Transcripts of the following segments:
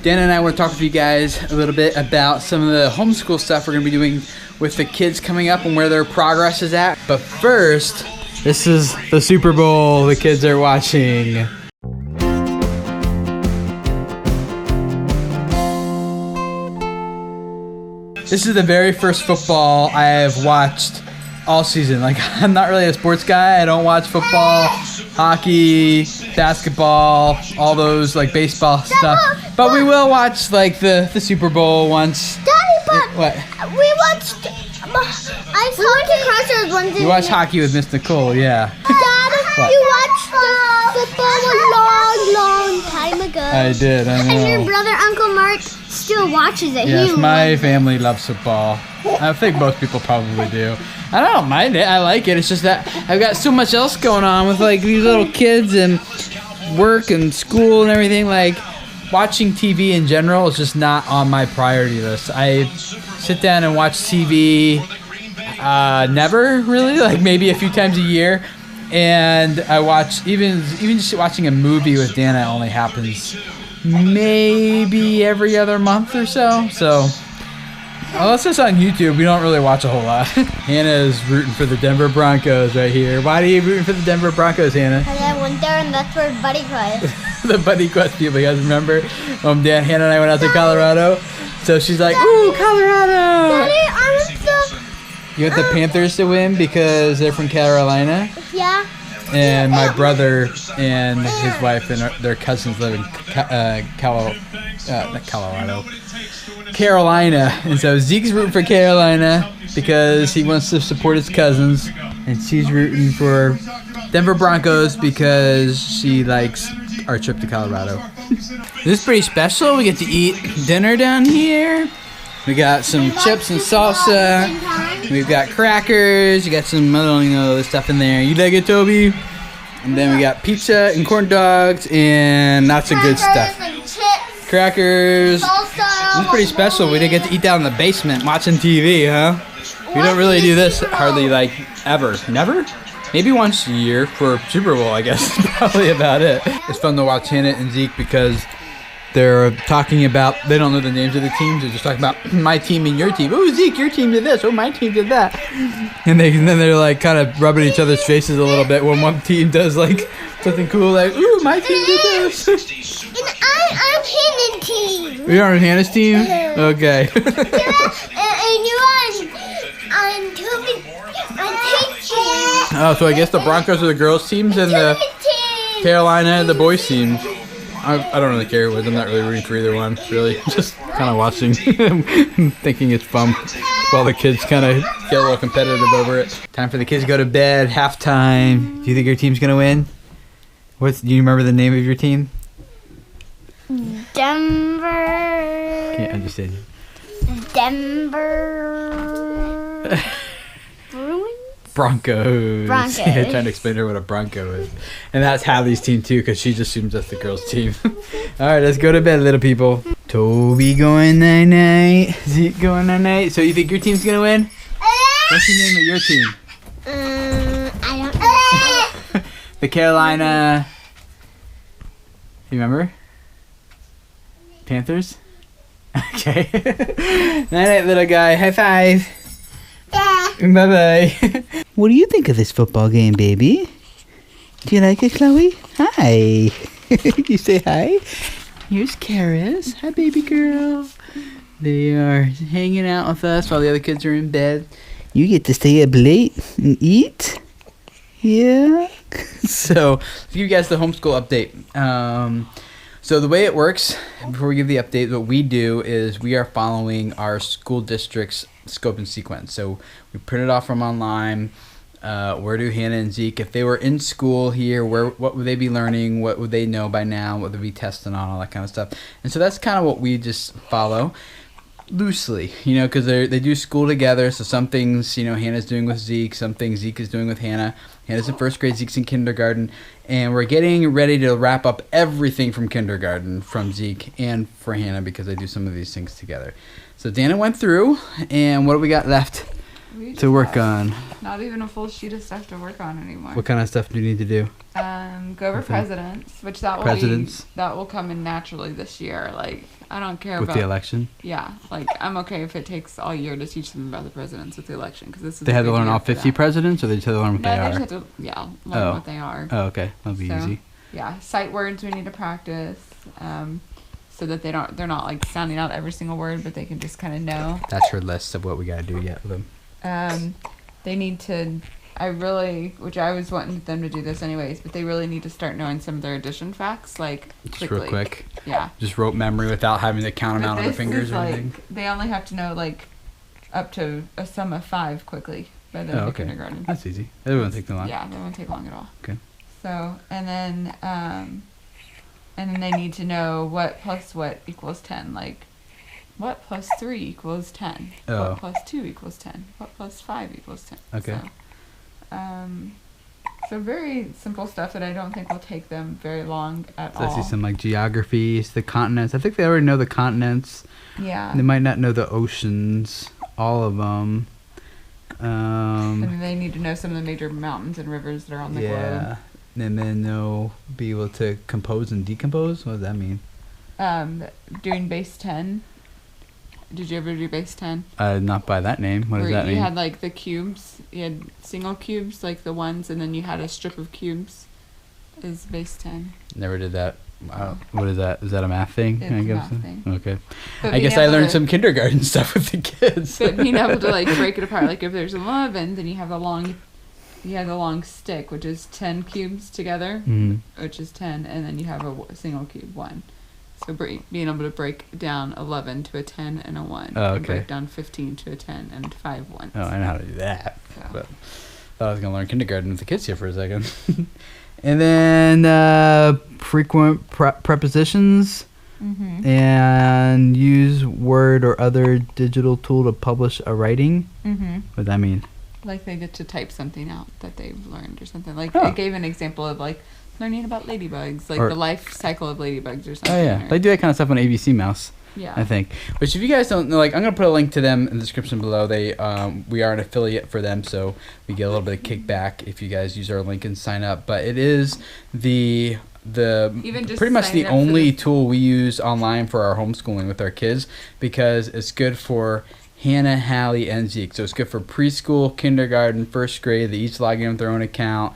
Dan and I want to talk with you guys a little bit about some of the homeschool stuff we're going to be doing with the kids coming up and where their progress is at. But first, this is the Super Bowl the kids are watching. This is the very first football I have watched all season. Like, I'm not really a sports guy. I don't watch football, hockey, basketball, all those like baseball stuff. But we will watch like the Super Bowl once. Daddy, but what? We watched ice hockey. Once. You watched hockey with Miss Nicole, yeah. Dad, you watched the football a long time ago. I did, I know. And your brother, Uncle Mark, still watches it. Yes, my family loves football. I think most people probably do. I don't mind it. I like it. It's just that I've got so much else going on with like these little kids and work and school and everything. Like watching TV in general is just not on my priority list. I sit down and watch TV never really, like maybe a few times a year. And I watch even just watching a movie with Dana only happens maybe every other month or so. So unless it's on YouTube, we don't really watch a whole lot. Hannah is rooting for the Denver Broncos right here. Why are you rooting for the Denver Broncos, Hannah? Because I went there and that's where Buddy was. The Buddy Quest people, you guys remember? Dan, Hannah and I went out to Colorado. So she's like, ooh, Colorado! Daddy, I want the... You want the Panthers to win because they're from Carolina? Yeah. And my brother and his wife and their cousins live in Carolina. And so Zeke's rooting for Carolina because he wants to support his cousins. And she's rooting for Denver Broncos because she likes our trip to Colorado. This is pretty special. We get to eat dinner down here. We got some chips and salsa. We've got crackers. You got some other stuff in there. You like it, Toby? And then we got pizza and corn dogs and lots of good stuff. Crackers. This is pretty special. We didn't get to eat down in the basement watching TV, huh? We don't really do this hardly like ever. Never? Maybe once a year for Super Bowl, I guess. Probably about it. It's fun to watch Hannah and Zeke because they're talking about, they don't know the names of the teams. They're just talking about my team and your team. Oh, Zeke, your team did this. Oh, my team did that. And then they're like kind of rubbing each other's faces a little bit when one team does like something cool, like, ooh, my team did this. And I'm Hannah's team. You're on Hannah's team? Okay. And you're on Toby's team. Oh, so I guess the Broncos are the girls' teams and the Carolina the boys' teams. I don't really care what. I'm not really rooting for either one, really. Just kind of watching, thinking it's fun while the kids kind of get a little competitive over it. Time for the kids to go to bed, halftime. Do you think your team's going to win? Do you remember the name of your team? Denver. Can't understand you. Denver. Broncos. Yeah, trying to explain to her what a Bronco is. And that's Hallie's team too, because she just assumes that's the girls' team. Alright, let's go to bed, little people. Toby going night-night. Zeke going night-night. So you think your team's gonna win? What's the name of your team? I don't know. The Carolina... You remember? Panthers? Okay. Night-night, little guy. High five. Bye-bye. What do you think of this football game, baby? Do you like it, Chloe? Hi. You say hi? Here's Karis. Hi, baby girl. They are hanging out with us while the other kids are in bed. You get to stay up late and eat? Yeah. So, let's give you guys the homeschool update. So the way it works, before we give the update, what we do is we are following our school district's scope and sequence. So we print it off from online. Where do Hannah and Zeke, if they were in school here, what would they be learning? What would they know by now? What would they be testing on? All that kind of stuff. And so that's kind of what we just follow loosely, because they do school together. So some things, Hannah's doing with Zeke, some things Zeke is doing with Hannah. Hannah's in first grade, Zeke's in kindergarten, and we're getting ready to wrap up everything from kindergarten from Zeke and for Hannah because they do some of these things together. So Dana went through, and what do we got left? We just to work have on? Not even a full sheet of stuff to work on anymore. What kind of stuff do you need to do? Go over Okay. presidents, which that will Presidents? that will come in naturally this year. Like I don't care With about the election? Yeah, like I'm okay if it takes all year to teach them about the presidents with the election because this is. They a had to big learn year all for 50 that. presidents, or they just had to learn what No, they they are? just have to learn what they are. Oh, okay. That'll be So, easy. Yeah, sight words we need to practice, so that they're not like sounding out every single word, but they can just kind of know. That's her list of what we got to do yet with them. They need to. Which I was wanting them to do this anyways, but they really need to start knowing some of their addition facts, like Just quickly. real quick. Yeah. Just rote memory without having to count them But out on their this fingers is or like, anything. they only have to know like up to a sum of 5 quickly by the end Oh, of okay. kindergarten. That's easy. It won't take too long. Yeah, that won't take long at all. Okay. So and then they need to know what plus what equals 10. Like, what plus 3 equals 10. Oh. What plus 2 equals 10. What plus 5 equals 10. Okay. So very simple stuff that I don't think will take them very long at So I all. see some like geographies, the continents. I think they already know the continents. Yeah. They might not know the oceans, all of them. And then they need to know some of the major mountains and rivers that are on the globe. Yeah. And then they'll be able to compose and decompose. What does that mean? Doing base 10. Did you ever do base 10? Not by that name. What does Where that you mean? had like the cubes. You had single cubes, like the ones, and then you had a strip of cubes. Is base 10. Never did that. What is that? Is that a math thing? It's I a guess. math thing. Okay. But I being guess I able learned to- some kindergarten stuff with the kids. But being able to like break it apart, like if there's 11, then you have the long stick, which is 10 cubes together, Mhm. which is 10, and then you have a single cube 1. So being able to break down 11 to a 10 and a 1. Oh, And okay. break down 15 to a 10 and 5 ones. Oh, I know how to do that. So. But thought I was gonna learn kindergarten with the kids here for a second. And then frequent prepositions. Mm-hmm. And use Word or other digital tool to publish a writing. Mm-hmm. What does that mean? Like they get to type something out that they've learned or something. Like Oh. I gave an example of like learning about ladybugs, like Or- the life cycle of ladybugs or something. Oh yeah, or- they do that kind of stuff on ABC Mouse. yeah. I think. Which if you guys don't know, like I'm gonna put a link to them in the description below. They we are an affiliate for them, so we get a little bit of kickback if you guys use our link and sign up. But it is the Even just pretty much the signing up for only the- tool we use online for our homeschooling with our kids because it's good for Hannah, Hallie, and Zeke. So it's good for preschool, kindergarten, first grade. They each log in with their own account.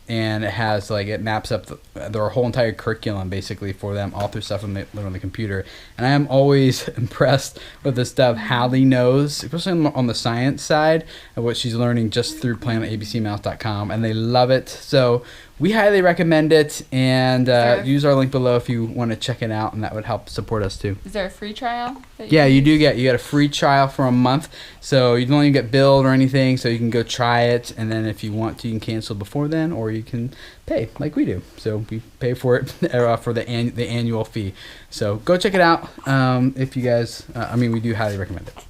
And it has like it maps up their whole entire curriculum basically for them all through stuff on the computer. And I am always impressed with the stuff Hallie knows, especially on the science side of what she's learning just through playing on abcmouse.com, and they love it. So we highly recommend it, and use our link below if you want to check it out, and that would help support us too. Is there a free trial? That Yeah, you use? get a free trial for a month, so you don't even get billed or anything. So you can go try it, and then if you want to, you can cancel before then, or you can pay like we do. So we pay for it for the annual fee. So go check it out if you guys. We do highly recommend it.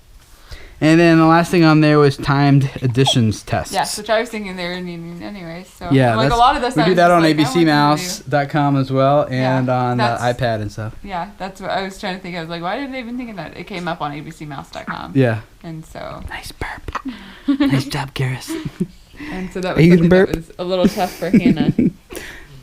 And then the last thing on there was timed additions tests. Yes, which I was thinking they were needing anyway. So Yeah, like a that's- lot of this. we I do was that just on like, I want them to abcmouse.com as well, and Yeah, on the that's- iPad and stuff. do- Yeah, that's what I was trying to think. I was like, why did they even think of that? It came up on abcmouse.com. Yeah. And so. Nice burp. Nice job, Garrus. And so that Are was you something gonna that burp? was a little tough for Hannah.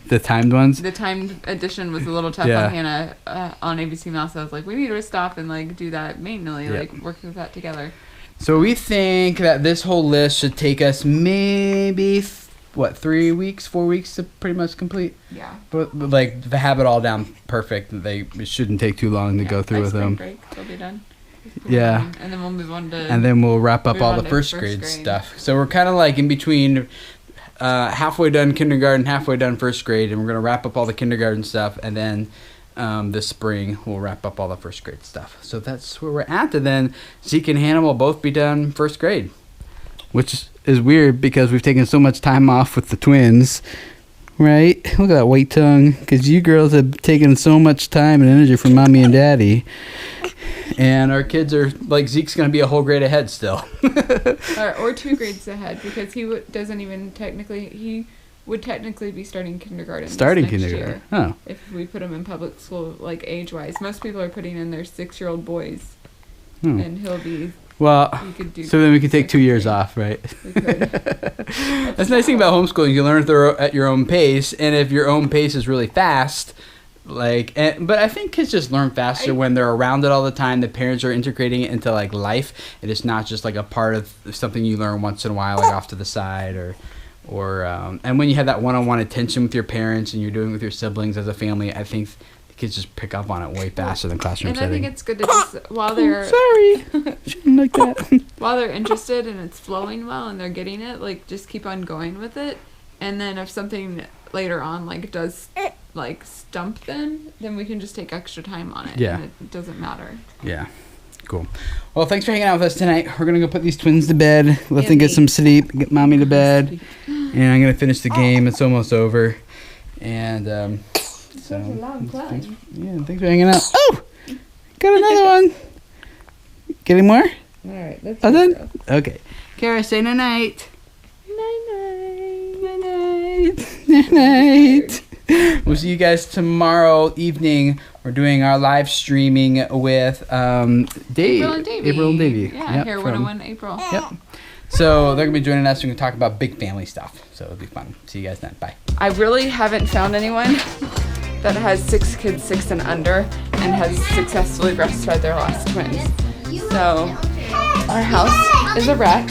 The timed ones. The timed edition was a little tough Yeah. on Hannah on ABC Mouse. I was like, we need to stop and like do that manually, Yeah. like work with that together. So we think that this whole list should take us maybe 3 weeks, 4 weeks to pretty much complete. Yeah. But like to have it all down perfect, it shouldn't take too long to Yeah, go through by with spring them. break, they'll be done. Yeah. And then we'll move on to. And then we'll wrap up Move all on the to first first grade grade. stuff. So we're kind of like in between, halfway done kindergarten, halfway done first grade, and we're gonna wrap up all the kindergarten stuff, and then this spring we'll wrap up all the first grade stuff. So that's where we're at. And then Zeke and Hannah will both be done first grade, which is weird because we've taken so much time off with the twins. Right? Look at that white tongue. Because you girls have taken so much time and energy from mommy and daddy. And our kids are, like, Zeke's going to be a whole grade ahead still. or 2 grades ahead because he would technically be starting kindergarten. Starting next kindergarten. year Oh. if we put him in public school, like age-wise. Most people are putting in their 6-year-old boys, Hmm. and he'll be Well, We could do. so then we can take 2 years off, right? We could. That's the nice thing about homeschooling. You learn at your own pace, and if your own pace is really fast, but I think kids just learn faster when they're around it all the time. The parents are integrating it into like life, and it's not just like a part of something you learn once in a while, like off to the side and when you have that one-on-one attention with your parents and you're doing it with your siblings as a family, I think the kids just pick up on it way faster than classroom And setting. I think it's good to just while they're Sorry, shouldn't like that. while they're interested and it's flowing well and they're getting it, like just keep on going with it. And then if something later on like does like stump them, then we can just take extra time on it. Yeah. And it doesn't matter. Yeah. Cool. Well, thanks for hanging out with us tonight. We're going to go put these twins to bed. Let them Yeah, get some sleep. Get mommy to bed. And I'm going to finish the game. It's almost over. And so. a long time. Thanks for hanging out. Oh! Got another one. Get any more? All right. That's Oh, done? Okay. Kara, say night-night. Night-night. Night-night. Night-night. We'll see you guys tomorrow evening. We're doing our live streaming with Dave. April and Davey. Yeah, Yep, here, from- 101 April. Yep. So they're going to be joining us. We're going to talk about big family stuff. So it'll be fun. See you guys then. Bye. I really haven't found anyone that has 6 kids, 6 and under, and has successfully breastfed their last twins. So our house is a wreck.